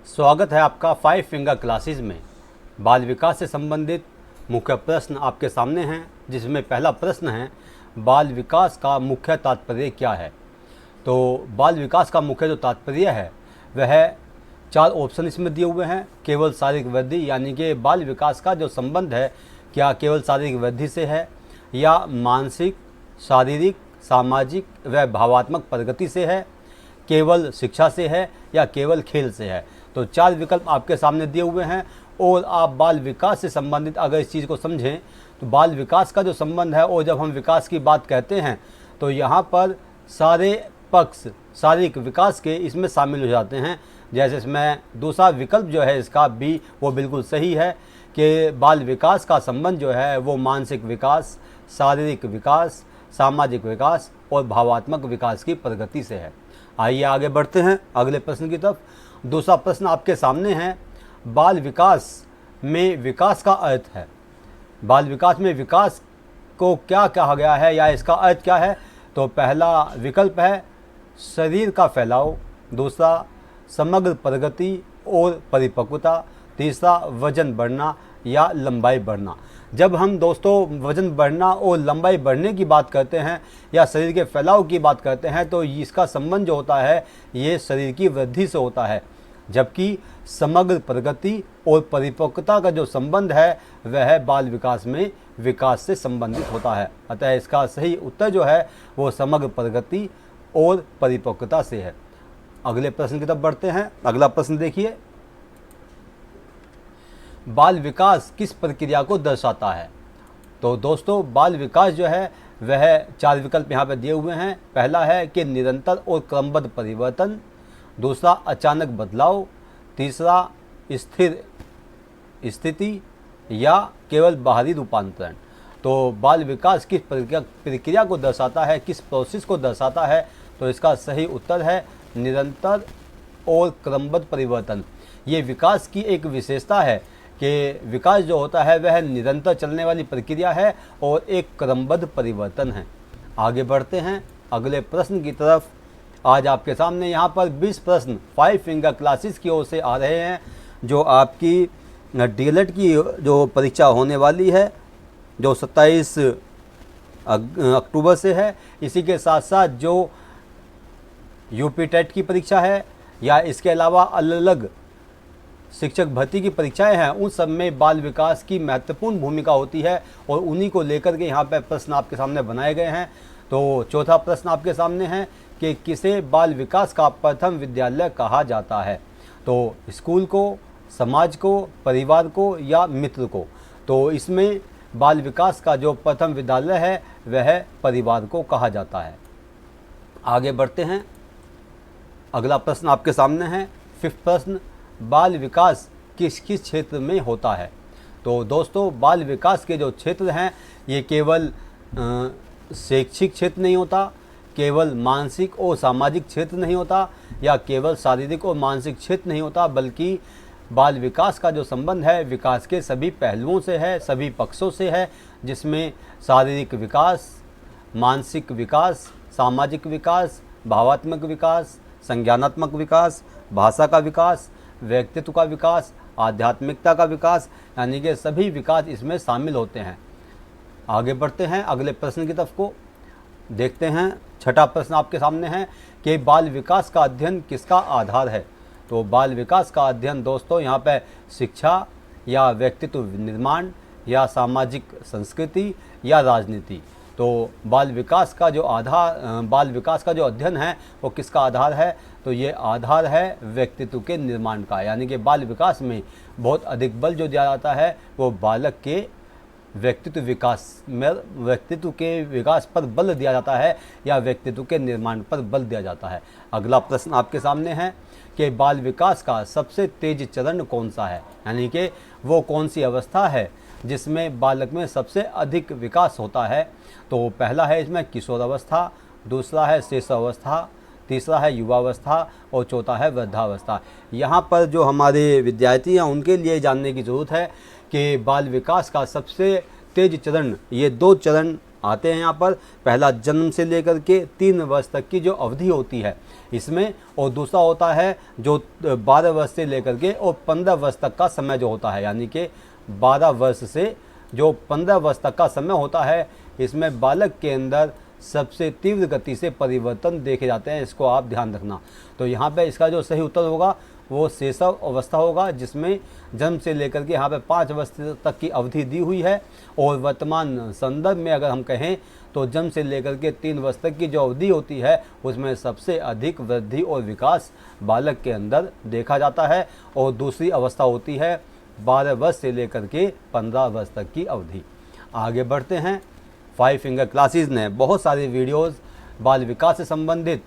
स्वागत है आपका 5 फिंगर क्लासेस में। बाल विकास से संबंधित मुख्य प्रश्न आपके सामने हैं, जिसमें पहला प्रश्न है बाल विकास का मुख्य तात्पर्य क्या है। तो बाल विकास का मुख्य जो तात्पर्य है वह 4 ऑप्शन इसमें दिए हुए हैं। केवल शारीरिक वृद्धि, यानी कि बाल विकास का जो संबंध है क्या केवल शारीरिक वृद्धि से है, या मानसिक, शारीरिक, सामाजिक व भावात्मक प्रगति से है, केवल शिक्षा से है, या केवल खेल से है। तो 4 विकल्प आपके सामने दिए हुए हैं और आप बाल विकास से संबंधित अगर इस चीज़ को समझें तो बाल विकास का जो संबंध है, और जब हम विकास की बात कहते हैं तो यहाँ पर सारे पक्ष शारीरिक विकास के इसमें शामिल हो जाते हैं। जैसे इसमें दूसरा विकल्प जो है इसका बी, वो बिल्कुल सही है कि बाल विकास का संबंध जो है वो मानसिक विकास, शारीरिक विकास, सामाजिक विकास और भावात्मक विकास की प्रगति से है। आइए आगे बढ़ते हैं अगले प्रश्न की तरफ। दूसरा प्रश्न आपके सामने है, बाल विकास में विकास का अर्थ है। बाल विकास में विकास को क्या कहा गया है या इसका अर्थ क्या है। तो पहला विकल्प है शरीर का फैलाव, दूसरा समग्र प्रगति और परिपक्वता, तीसरा वजन बढ़ना या लंबाई बढ़ना। जब हम दोस्तों वजन बढ़ना और लंबाई बढ़ने की बात करते हैं या शरीर के फैलाव की बात करते हैं तो इसका संबंध जो होता है ये शरीर की वृद्धि से होता है, जबकि समग्र प्रगति और परिपक्वता का जो संबंध है वह बाल विकास में विकास से संबंधित होता है। अतः इसका सही उत्तर जो है वो समग्र प्रगति और परिपक्वता से है। अगले प्रश्न की तरफ बढ़ते हैं। अगला प्रश्न देखिए, बाल विकास किस प्रक्रिया को दर्शाता है। तो दोस्तों बाल विकास जो है वह 4 विकल्प यहाँ पर दिए हुए हैं। पहला है कि निरंतर और क्रमबद्ध परिवर्तन, दूसरा अचानक बदलाव, तीसरा स्थिर स्थिति या केवल बाहरी रूपांतरण। तो बाल विकास किस प्रक्रिया को दर्शाता है, किस प्रोसेस को दर्शाता है, तो इसका सही उत्तर है निरंतर और क्रमबद्ध परिवर्तन। ये विकास की एक विशेषता है कि विकास जो होता है वह निरंतर चलने वाली प्रक्रिया है और एक क्रमबद्ध परिवर्तन है। आगे बढ़ते हैं अगले प्रश्न की तरफ। आज आपके सामने यहाँ पर 20 प्रश्न 5 फिंगर क्लासेस की ओर से आ रहे हैं, जो आपकी डीएलएड की जो परीक्षा होने वाली है जो 27 अक्टूबर से है। इसी के साथ साथ जो यूपी टेट की परीक्षा है या इसके अलावा अलग अलग शिक्षक भर्ती की परीक्षाएं हैं, उन सब में बाल विकास की महत्वपूर्ण भूमिका होती है और उन्हीं को लेकर के यहाँ पर प्रश्न आपके सामने बनाए गए हैं। तो चौथा प्रश्न आपके सामने है कि किसे बाल विकास का प्रथम विद्यालय कहा जाता है। तो स्कूल को, समाज को, परिवार को या मित्र को। तो इसमें बाल विकास का जो प्रथम विद्यालय है वह परिवार को कहा जाता है। आगे बढ़ते हैं। अगला प्रश्न आपके सामने है 5th प्रश्न, बाल विकास किस किस क्षेत्र में होता है। तो दोस्तों बाल विकास के जो क्षेत्र हैं ये केवल शैक्षिक क्षेत्र नहीं होता, केवल मानसिक और सामाजिक क्षेत्र नहीं होता, या केवल शारीरिक और मानसिक क्षेत्र नहीं होता, बल्कि बाल विकास का जो संबंध है विकास के सभी पहलुओं से है, सभी पक्षों से है, जिसमें शारीरिक विकास, मानसिक विकास, सामाजिक विकास, भावात्मक विकास, संज्ञानात्मक विकास, भाषा का विकास, व्यक्तित्व का विकास, आध्यात्मिकता का विकास, यानी कि सभी विकास इसमें शामिल होते हैं। आगे बढ़ते हैं अगले प्रश्न की तरफ को देखते हैं। छठा प्रश्न आपके सामने है कि बाल विकास का अध्ययन किसका आधार है। तो बाल विकास का अध्ययन दोस्तों यहाँ पे शिक्षा या व्यक्तित्व निर्माण या सामाजिक संस्कृति या राजनीति। तो बाल विकास का जो अध्ययन है वो किसका आधार है। तो ये आधार है व्यक्तित्व के निर्माण का, यानी कि बाल विकास में बहुत अधिक बल जो दिया जाता है वो बालक के व्यक्तित्व के विकास पर बल दिया जाता है या व्यक्तित्व के निर्माण पर बल दिया जाता है। अगला प्रश्न आपके सामने है कि बाल विकास का सबसे तेज चरण कौन सा है, यानी कि वो कौन सी अवस्था है जिसमें बालक में सबसे अधिक विकास होता है। तो पहला है इसमें किशोरावस्था, दूसरा है शिशुअवस्था, तीसरा है युवावस्था और चौथा है वृद्धावस्था। यहाँ पर जो हमारे विद्यार्थी हैं उनके लिए जानने की ज़रूरत है कि बाल विकास का सबसे तेज चरण, ये 2 चरण आते हैं यहाँ पर। पहला जन्म से लेकर के 3 वर्ष तक की जो अवधि होती है इसमें, और दूसरा होता है जो 12 वर्ष से लेकर के और 15 वर्ष तक का समय जो होता है, यानी कि 12 वर्ष से जो 15 वर्ष तक का समय होता है, इसमें बालक के अंदर सबसे तीव्र गति से परिवर्तन देखे जाते हैं। इसको आप ध्यान रखना। तो यहाँ पे इसका जो सही उत्तर होगा वो शैशव अवस्था होगा, जिसमें जन्म से लेकर के यहाँ पे 5 वर्ष तक की अवधि दी हुई है। और वर्तमान संदर्भ में अगर हम कहें तो जन्म से लेकर के 3 वर्ष तक की जो अवधि होती है उसमें सबसे अधिक वृद्धि और विकास बालक के अंदर देखा जाता है। और दूसरी अवस्था होती है 12 वर्ष से लेकर के 15 वर्ष तक की अवधि। आगे बढ़ते हैं। 5 फिंगर क्लासेस ने बहुत सारी वीडियोस बाल विकास से संबंधित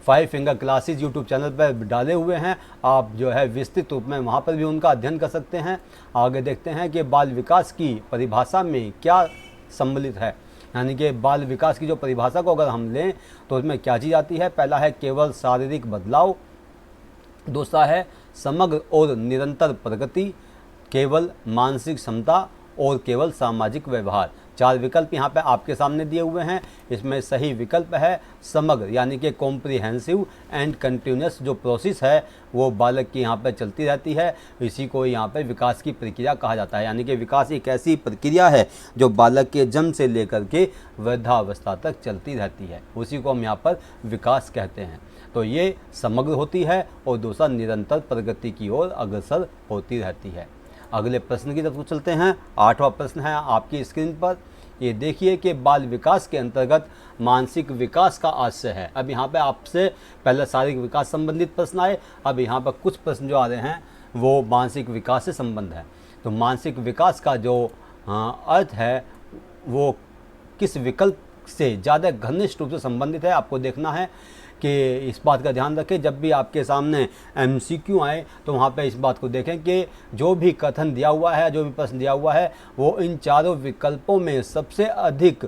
5 फिंगर क्लासेस यूट्यूब चैनल पर डाले हुए हैं। आप जो है विस्तृत रूप में वहाँ पर भी उनका अध्ययन कर सकते हैं। आगे देखते हैं कि बाल विकास की परिभाषा में क्या सम्मिलित है, यानी कि बाल विकास की जो परिभाषा को अगर हम लें तो उसमें क्या चीज़ आती है। पहला है केवल शारीरिक बदलाव, दूसरा है समग्र और निरंतर प्रगति, केवल मानसिक क्षमता और केवल सामाजिक व्यवहार। 4 विकल्प यहाँ पे आपके सामने दिए हुए हैं। इसमें सही विकल्प है समग्र, यानी कि कॉम्प्रिहेंसिव एंड कंटिन्यूस जो प्रोसेस है वो बालक की यहाँ पे चलती रहती है। इसी को यहाँ पे विकास की प्रक्रिया कहा जाता है, यानी कि विकास एक ऐसी प्रक्रिया है जो बालक के जन्म से लेकर के वृद्धावस्था तक चलती रहती है, उसी को हम यहाँ पर विकास कहते हैं। तो ये समग्र होती है और दूसरा निरंतर प्रगति की ओर अग्रसर होती रहती है। अगले प्रश्न की तरफ चलते हैं। 8वां प्रश्न है आपकी स्क्रीन पर। ये देखिए कि बाल विकास के अंतर्गत मानसिक विकास का आशय है। अब यहाँ पे आपसे पहले शारीरिक विकास संबंधित प्रश्न आए, अब यहाँ पर कुछ प्रश्न जो आ रहे हैं वो मानसिक विकास से संबंध है। तो मानसिक विकास का जो अर्थ है वो किस विकल्प से ज़्यादा घनिष्ठ रूप से संबंधित है, आपको देखना है कि इस बात का ध्यान रखें। जब भी आपके सामने MCQ आए तो वहाँ पे इस बात को देखें कि जो भी कथन दिया हुआ है, जो भी प्रश्न दिया हुआ है, वो इन चारों विकल्पों में सबसे अधिक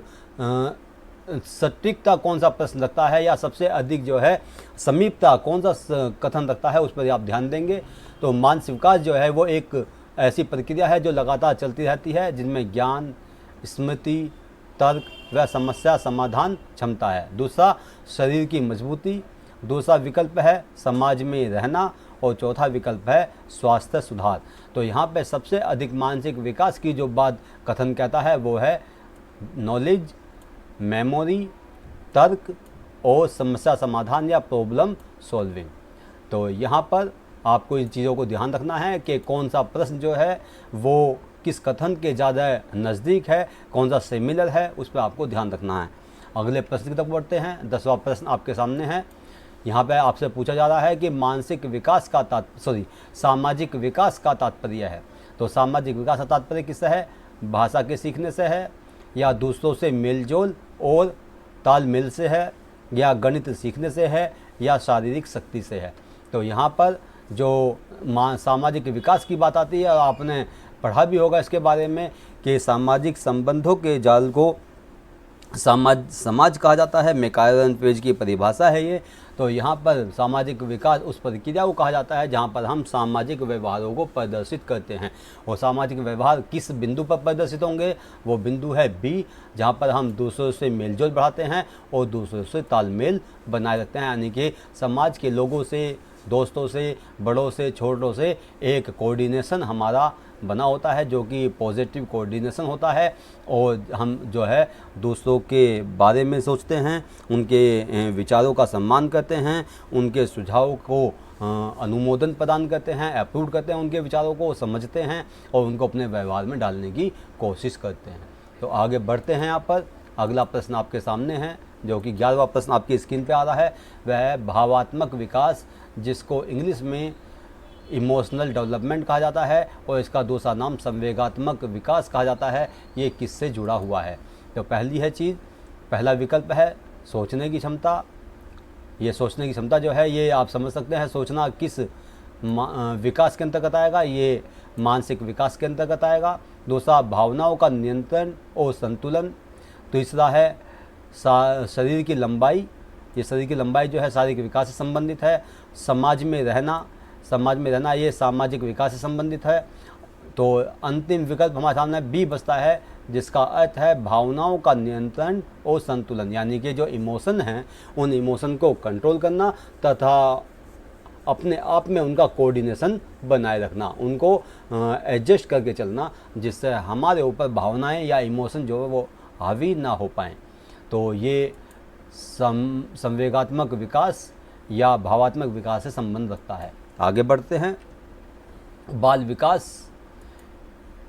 सटीकता कौन सा प्रश्न रखता है या सबसे अधिक जो है समीपता कौन सा कथन रखता है, उस पर आप ध्यान देंगे। तो मानसिक विकास जो है वो एक ऐसी प्रक्रिया है जो लगातार चलती रहती है, जिनमें ज्ञान, स्मृति, तर्क व समस्या समाधान क्षमता है। दूसरा शरीर की मजबूती, दूसरा विकल्प है समाज में रहना और चौथा विकल्प है स्वास्थ्य सुधार। तो यहाँ पे सबसे अधिक मानसिक विकास की जो बात कथन कहता है वो है नॉलेज, मेमोरी, तर्क और समस्या समाधान या प्रॉब्लम सॉल्विंग। तो यहाँ पर आपको इन चीज़ों को ध्यान रखना है कि कौन सा प्रश्न जो है वो किस कथन के ज़्यादा नज़दीक है, कौन सा सिमिलर है, उस पर आपको ध्यान रखना है। अगले प्रश्न की तरफ बढ़ते हैं। 10वां प्रश्न आपके सामने है। यहाँ पे आपसे पूछा जा रहा है कि मानसिक विकास का सामाजिक विकास का तात्पर्य है। तो सामाजिक विकास का तात्पर्य किससे है? भाषा के सीखने से है, या दूसरों से मेलजोल और तालमेल से है, या गणित सीखने से है, या शारीरिक शक्ति से है। तो यहाँ पर जो सामाजिक विकास की बात आती है, और आपने पढ़ा भी होगा इसके बारे में कि सामाजिक संबंधों के जाल को समाज कहा जाता है। मैकायरन पेज की परिभाषा है ये। तो यहाँ पर सामाजिक विकास उस प्रक्रिया को कहा जाता है जहाँ पर हम सामाजिक व्यवहारों को प्रदर्शित करते हैं। और सामाजिक व्यवहार किस बिंदु पर प्रदर्शित होंगे? वो बिंदु है B, जहाँ पर हम दूसरों से मेलजोल बढ़ाते हैं और दूसरों से तालमेल बनाए रखते हैं, यानी कि समाज के लोगों से, दोस्तों से, बड़ों से, छोटों से एक कोऑर्डिनेशन हमारा बना होता है, जो कि पॉजिटिव कोऑर्डिनेशन होता है। और हम जो है दूसरों के बारे में सोचते हैं, उनके विचारों का सम्मान करते हैं, उनके सुझाव को अनुमोदन प्रदान करते हैं, अप्रूव करते हैं, उनके विचारों को समझते हैं और उनको अपने व्यवहार में डालने की कोशिश करते हैं। तो आगे बढ़ते हैं। यहाँ पर अगला प्रश्न आपके सामने है, जो कि 11वां प्रश्न आपकी स्क्रीन पे आ रहा है। वह है भावात्मक विकास, जिसको इंग्लिश में इमोशनल डेवलपमेंट कहा जाता है, और इसका दूसरा नाम संवेगात्मक विकास कहा जाता है। ये किससे जुड़ा हुआ है? तो पहला विकल्प है सोचने की क्षमता। ये सोचने की क्षमता जो है ये आप समझ सकते हैं सोचना किस विकास के अंतर्गत आएगा, ये मानसिक विकास के अंतर्गत आएगा। दूसरा भावनाओं का नियंत्रण और संतुलन। तीसरा है शरीर की लंबाई। ये शरीर की लंबाई जो है शारीरिक विकास से संबंधित है। समाज में रहना ये सामाजिक विकास से संबंधित है। तो अंतिम विकल्प हमारे सामने बी बचता है, जिसका अर्थ है भावनाओं का नियंत्रण और संतुलन, यानी कि जो इमोशन हैं उन इमोशन को कंट्रोल करना तथा अपने आप में उनका कोऑर्डिनेशन बनाए रखना, उनको एडजस्ट करके चलना, जिससे हमारे ऊपर भावनाएं या इमोशन जो है वो हावी ना हो पाएँ। तो ये संवेगात्मक विकास या भावात्मक विकास से संबंध रखता है। आगे बढ़ते हैं। बाल विकास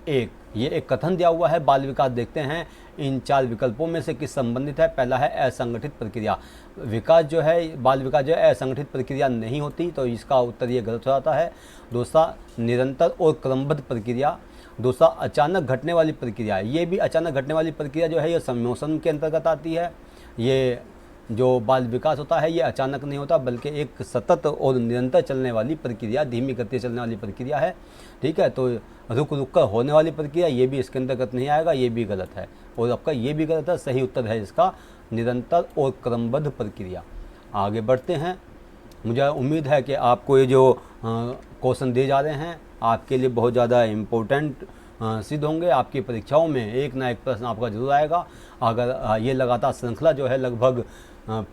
ये एक कथन दिया हुआ है। बाल विकास देखते हैं इन 4 विकल्पों में से किस संबंधित है। पहला है असंगठित प्रक्रिया। विकास जो है, बाल विकास जो है असंगठित प्रक्रिया नहीं होती, तो इसका उत्तर ये गलत हो जाता है। दूसरा निरंतर और क्रमबद्ध प्रक्रिया। दूसरा अचानक घटने वाली प्रक्रिया, ये भी अचानक घटने वाली प्रक्रिया जो है ये सम्मोशन के अंतर्गत आती है। ये जो बाल विकास होता है ये अचानक नहीं होता, बल्कि एक सतत और निरंतर चलने वाली प्रक्रिया, धीमी गति से चलने वाली प्रक्रिया है। ठीक है, तो रुक रुक कर होने वाली प्रक्रिया ये भी इसके अंतर्गत नहीं आएगा, ये भी गलत है। और आपका ये भी गलत है, सही उत्तर है इसका निरंतर और क्रमबद्ध प्रक्रिया। आगे बढ़ते हैं। मुझे उम्मीद है कि आपको ये जो क्वेश्चन दिए जा रहे हैं आपके लिए बहुत ज़्यादा इम्पोर्टेंट सिद्ध होंगे। आपकी परीक्षाओं में एक ना एक प्रश्न आपका जरूर आएगा। अगर ये लगातार श्रृंखला जो है लगभग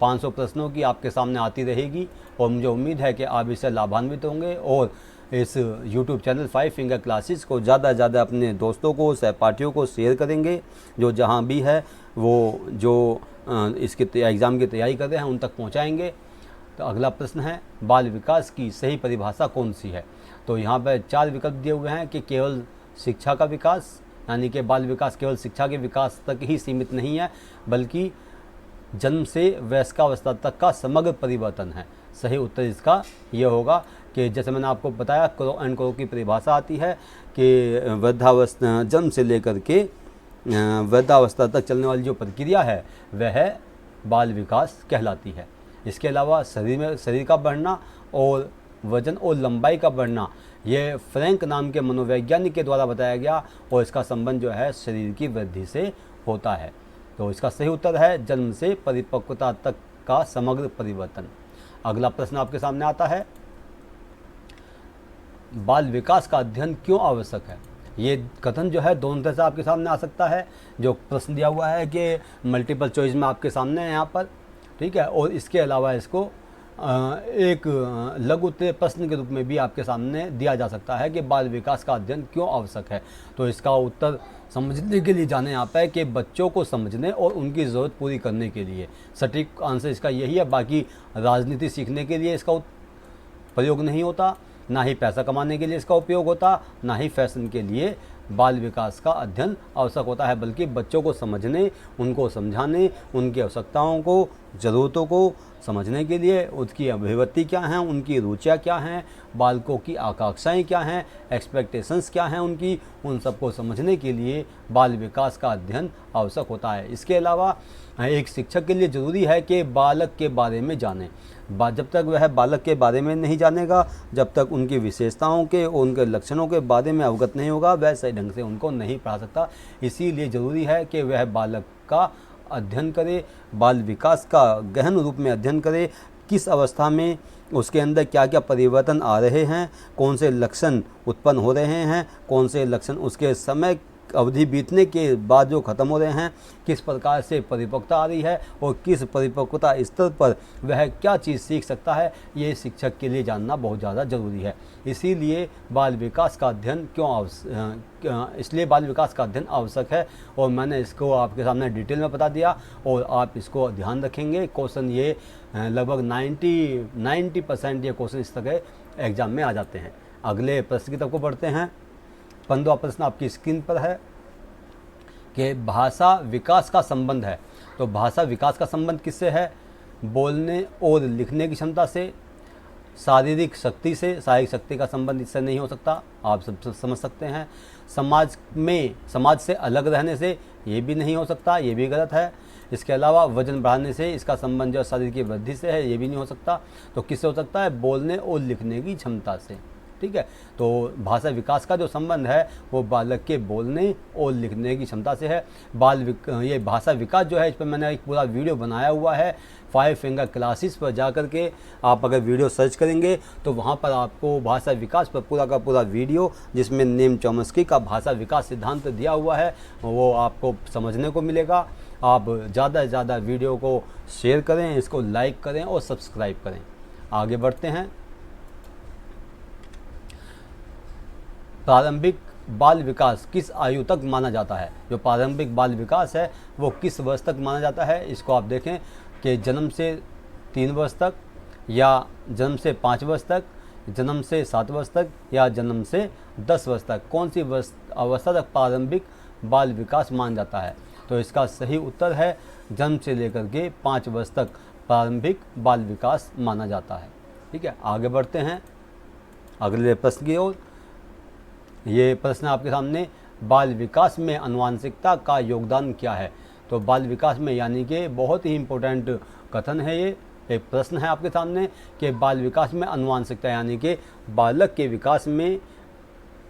500 प्रश्नों की आपके सामने आती रहेगी, और मुझे उम्मीद है कि आप इससे लाभान्वित होंगे और इस YouTube चैनल 5 फिंगर क्लासेस को ज़्यादा से ज़्यादा अपने दोस्तों को, सहपाठियों को शेयर करेंगे, जो जहाँ भी है वो जो इसके एग्ज़ाम की तैयारी कर रहे हैं उन तक पहुँचाएँगे। तो अगला प्रश्न है, बाल विकास की सही परिभाषा कौन सी है। तो यहाँ पर 4 विकल्प दिए हुए हैं कि केवल शिक्षा का विकास, यानी कि बाल विकास केवल शिक्षा के विकास तक ही सीमित नहीं है, बल्कि जन्म से वयस्कावस्था तक का समग्र परिवर्तन है। सही उत्तर इसका ये होगा कि जैसे मैंने आपको बताया, क्रो एंड क्रो की परिभाषा आती है कि वृद्धावस्था, जन्म से लेकर के वृद्धावस्था तक चलने वाली जो प्रक्रिया है वह बाल विकास कहलाती है। इसके अलावा शरीर का बढ़ना और वजन और लंबाई का बढ़ना, ये फ्रैंक नाम के मनोवैज्ञानिक के द्वारा बताया गया, और इसका संबंध जो है शरीर की वृद्धि से होता है। तो इसका सही उत्तर है जन्म से परिपक्वता तक का समग्र परिवर्तन। अगला प्रश्न आपके सामने आता है, बाल विकास का अध्ययन क्यों आवश्यक है। ये कथन जो है दोनों तरह से आपके सामने आ सकता है। जो प्रश्न दिया हुआ है कि मल्टीपल चॉइस में आपके सामने है यहाँ पर, ठीक है, और इसके अलावा इसको एक लघु उत्तरीय प्रश्न के रूप में भी आपके सामने दिया जा सकता है कि बाल विकास का अध्ययन क्यों आवश्यक है। तो इसका उत्तर समझने के लिए जाने यहाँ पे कि बच्चों को समझने और उनकी ज़रूरत पूरी करने के लिए। सटीक आंसर इसका यही है। बाकी राजनीति सीखने के लिए इसका प्रयोग नहीं होता, ना ही पैसा कमाने के लिए इसका उपयोग होता, ना ही फैशन के लिए बाल विकास का अध्ययन आवश्यक होता है, बल्कि बच्चों को समझने, उनको समझाने, उनकी आवश्यकताओं को, ज़रूरतों को समझने के लिए, उसकी अभिव्यक्ति क्या हैं, उनकी रुचियाँ क्या हैं, बालकों की आकांक्षाएं क्या हैं, एक्सपेक्टेशंस क्या हैं उनकी, उन सबको समझने के लिए बाल विकास का अध्ययन आवश्यक होता है। इसके अलावा एक शिक्षक के लिए ज़रूरी है कि बालक के बारे में जाने। जब तक वह बालक के बारे में नहीं जानेगा, जब तक उनकी विशेषताओं के और उनके लक्षणों के बारे में अवगत नहीं होगा, वह सही ढंग से उनको नहीं पढ़ा सकता। इसीलिए ज़रूरी है कि वह बालक का अध्ययन करे, बाल विकास का गहन रूप में अध्ययन करे, किस अवस्था में उसके अंदर क्या क्या परिवर्तन आ रहे हैं, कौन से लक्षण उत्पन्न हो रहे हैं, कौन से लक्षण उसके समय अवधि बीतने के बाद जो ख़त्म हो रहे हैं, किस प्रकार से परिपक्वता आ रही है और किस परिपक्वता स्तर पर वह क्या चीज़ सीख सकता है, ये शिक्षक के लिए जानना बहुत ज़्यादा ज़रूरी है। इसीलिए बाल विकास का अध्ययन इसलिए बाल विकास का अध्ययन आवश्यक है, और मैंने इसको आपके सामने डिटेल में बता दिया, और आप इसको ध्यान रखेंगे। क्वेश्चन ये लगभग 90% ये क्वेश्चन इस तरह एग्ज़ाम में आ जाते हैं। अगले प्रश्न की तरफ को बढ़ते हैं। 15वां प्रश्न आपकी स्क्रीन पर है कि भाषा विकास का संबंध है। तो भाषा विकास का संबंध किससे है? बोलने और लिखने की क्षमता से, शारीरिक शक्ति से। शारीरिक शक्ति का संबंध इससे नहीं हो सकता, आप सब समझ सकते हैं। समाज से अलग रहने से, ये भी नहीं हो सकता, ये भी गलत है। इसके अलावा वजन बढ़ाने से, इसका संबंध जो शरीर की वृद्धि से है, ये भी नहीं हो सकता। तो किससे हो सकता है? बोलने और लिखने की क्षमता से। ठीक है। तो भाषा विकास का जो संबंध है वो बालक के बोलने और लिखने की क्षमता से है। ये भाषा विकास जो है, इस पर मैंने एक पूरा वीडियो बनाया हुआ है 5 फिंगर क्लासेस पर जा कर के आप अगर वीडियो सर्च करेंगे तो वहाँ पर आपको भाषा विकास पर पूरा का पूरा वीडियो, जिसमें नेम चॉम्स्की का भाषा विकास सिद्धांत दिया हुआ है, वो आपको समझने को मिलेगा। आप ज़्यादा से ज़्यादा वीडियो को शेयर करें, इसको लाइक करें और सब्सक्राइब करें। आगे बढ़ते हैं। प्रारंभिक बाल विकास किस आयु तक माना जाता है? जो प्रारंभिक बाल विकास है वो किस वर्ष तक माना जाता है? इसको आप देखें कि जन्म से 3 वर्ष तक, या जन्म से 5 वर्ष तक, जन्म से 7 वर्ष तक, या जन्म से 10 वर्ष तक, कौन सी अवस्था तक प्रारंभिक बाल विकास माना जाता है? तो इसका सही उत्तर है जन्म से लेकर के 5 वर्ष तक प्रारंभिक बाल विकास माना जाता है। ठीक है, आगे बढ़ते हैं अगले प्रश्न की ओर। ये प्रश्न आपके सामने, बाल विकास में आनुवंशिकता का योगदान क्या है? तो बाल विकास में, यानी कि बहुत ही इम्पोर्टेंट कथन है ये, एक प्रश्न है आपके सामने कि बाल विकास में आनुवंशिकता, यानी कि बालक के विकास में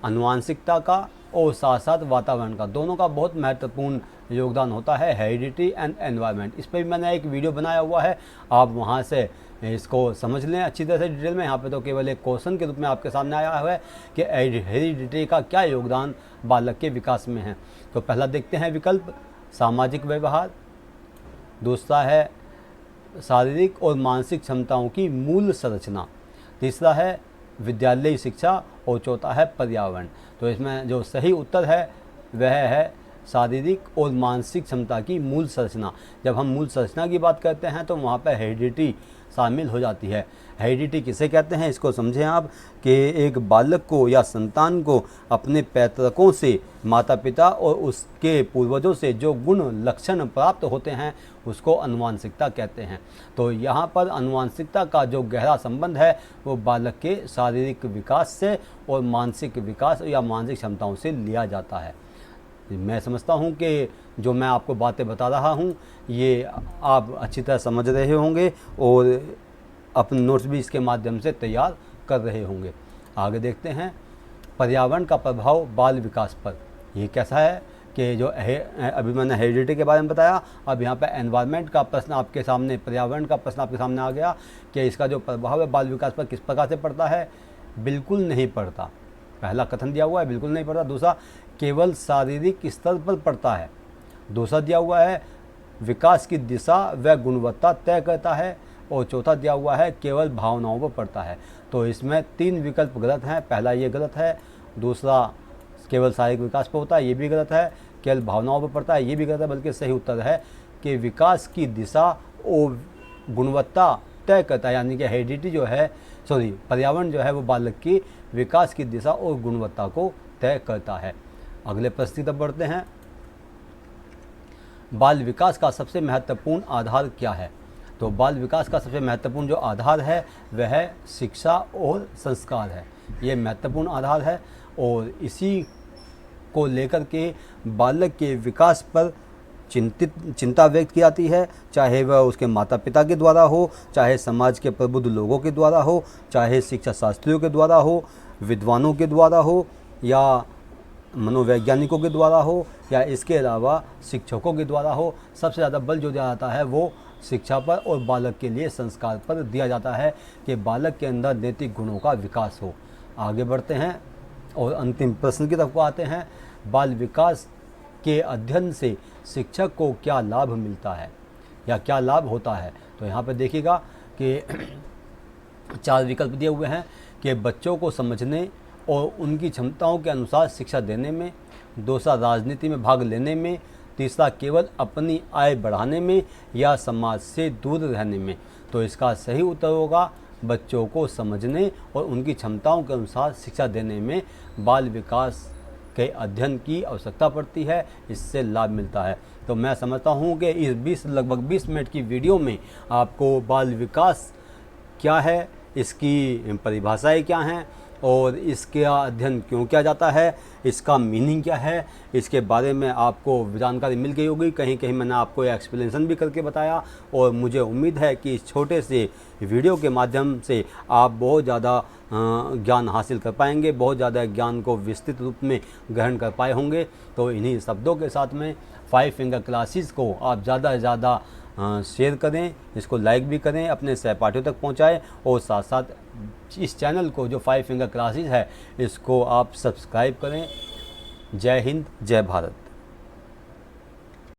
आनुवंशिकता का और साथ साथ वातावरण का, दोनों का बहुत महत्वपूर्ण योगदान होता है, हेरिडिटी एंड एनवायरनमेंट। इस पर भी मैंने एक वीडियो बनाया हुआ है, आप वहाँ से इसको समझ लें अच्छी तरह से डिटेल में। यहाँ पे तो केवल एक क्वेश्चन के रूप में आपके सामने आया हुआ है कि हेरिडिटी का क्या योगदान बालक के विकास में है। तो पहला देखते हैं विकल्प, सामाजिक व्यवहार, दूसरा है शारीरिक और मानसिक क्षमताओं की मूल संरचना, तीसरा है विद्यालयी शिक्षा, और चौथा है पर्यावरण। तो इसमें जो सही उत्तर है वह है शारीरिक और मानसिक क्षमता की मूल संरचना। जब हम मूल संरचना की बात करते हैं तो वहाँ पर हेरिडिटी शामिल हो जाती है। हेरिडिटी किसे कहते हैं इसको समझें आप, कि एक बालक को या संतान को अपने पैतृकों से, माता पिता और उसके पूर्वजों से जो गुण लक्षण प्राप्त होते हैं उसको आनुवंशिकता कहते हैं। तो यहाँ पर आनुवंशिकता का जो गहरा संबंध है वो बालक के शारीरिक विकास से और मानसिक विकास या मानसिक क्षमताओं से लिया जाता है। मैं समझता हूँ कि जो मैं आपको बातें बता रहा हूँ ये आप अच्छी तरह समझ रहे होंगे और अपने नोट्स भी इसके माध्यम से तैयार कर रहे होंगे। आगे देखते हैं, पर्यावरण का प्रभाव बाल विकास पर। ये कैसा है कि जो अभी मैंने हेरिडिटी के बारे में बताया, अब यहाँ पे एनवायरनमेंट का प्रश्न आपके सामने, पर्यावरण का प्रश्न आपके सामने आ गया कि इसका जो प्रभाव है बाल विकास पर किस प्रकार से पड़ता है। बिल्कुल नहीं पड़ता, पहला कथन दिया हुआ है बिल्कुल नहीं पड़ता। दूसरा, केवल शारीरिक स्तर पर पड़ता है। दूसरा दिया हुआ है विकास की दिशा व गुणवत्ता तय करता है, और चौथा दिया हुआ है केवल भावनाओं पर पड़ता है। तो इसमें 3 विकल्प गलत हैं। पहला ये गलत है, दूसरा केवल शारीरिक विकास पर होता है, ये भी गलत है, केवल भावनाओं पर पड़ता है, ये भी गलत है। बल्कि सही उत्तर है कि विकास की दिशा और गुणवत्ता तय करता है, यानी कि हेरिडिटी जो है, पर्यावरण जो है वो बालक की विकास की दिशा और गुणवत्ता को तय करता है। अगले प्रश्न की तरफ बढ़ते हैं, बाल विकास का सबसे महत्वपूर्ण आधार क्या है? तो बाल विकास का सबसे महत्वपूर्ण जो आधार है वह है शिक्षा और संस्कार है। ये महत्वपूर्ण आधार है और इसी को लेकर के बालक के विकास पर चिंता व्यक्त की जाती है, चाहे वह उसके माता पिता के द्वारा हो, चाहे समाज के प्रबुद्ध लोगों के द्वारा हो, चाहे शिक्षा शास्त्रियों के द्वारा हो, विद्वानों के द्वारा हो, या मनोवैज्ञानिकों के द्वारा हो, या इसके अलावा शिक्षकों के द्वारा हो। सबसे ज़्यादा बल जो दिया जाता है वो शिक्षा पर और बालक के लिए संस्कार पर दिया जाता है कि बालक के अंदर नैतिक गुणों का विकास हो। आगे बढ़ते हैं और अंतिम प्रश्न की तरफ आते हैं, बाल विकास के अध्ययन से शिक्षक को क्या लाभ मिलता है या क्या लाभ होता है? तो यहाँ पर देखिएगा कि 4 विकल्प दिए हुए हैं कि बच्चों को समझने और उनकी क्षमताओं के अनुसार शिक्षा देने में, दूसरा राजनीति में भाग लेने में, तीसरा केवल अपनी आय बढ़ाने में, या समाज से दूर रहने में। तो इसका सही उत्तर होगा बच्चों को समझने और उनकी क्षमताओं के अनुसार शिक्षा देने में बाल विकास के अध्ययन की आवश्यकता पड़ती है, इससे लाभ मिलता है। तो मैं समझता हूँ कि इस लगभग 20 मिनट की वीडियो में आपको बाल विकास क्या है, इसकी परिभाषाएं क्या हैं, और इसका अध्ययन क्यों किया जाता है, इसका मीनिंग क्या है, इसके बारे में आपको जानकारी मिल गई होगी। कहीं कहीं मैंने आपको एक्सप्लेनेशन भी करके बताया और मुझे उम्मीद है कि इस छोटे से वीडियो के माध्यम से आप बहुत ज़्यादा ज्ञान हासिल कर पाएंगे, बहुत ज़्यादा ज्ञान को विस्तृत रूप में ग्रहण कर पाए होंगे। तो इन्हीं शब्दों के साथ में 5 फिंगर क्लासेस को आप ज़्यादा से ज़्यादा शेयर करें, इसको लाइक भी करें, अपने सहपाठियों तक पहुंचाएं और साथ साथ इस चैनल को जो 5 फिंगर क्लासेस है इसको आप सब्सक्राइब करें। जय हिंद, जय भारत।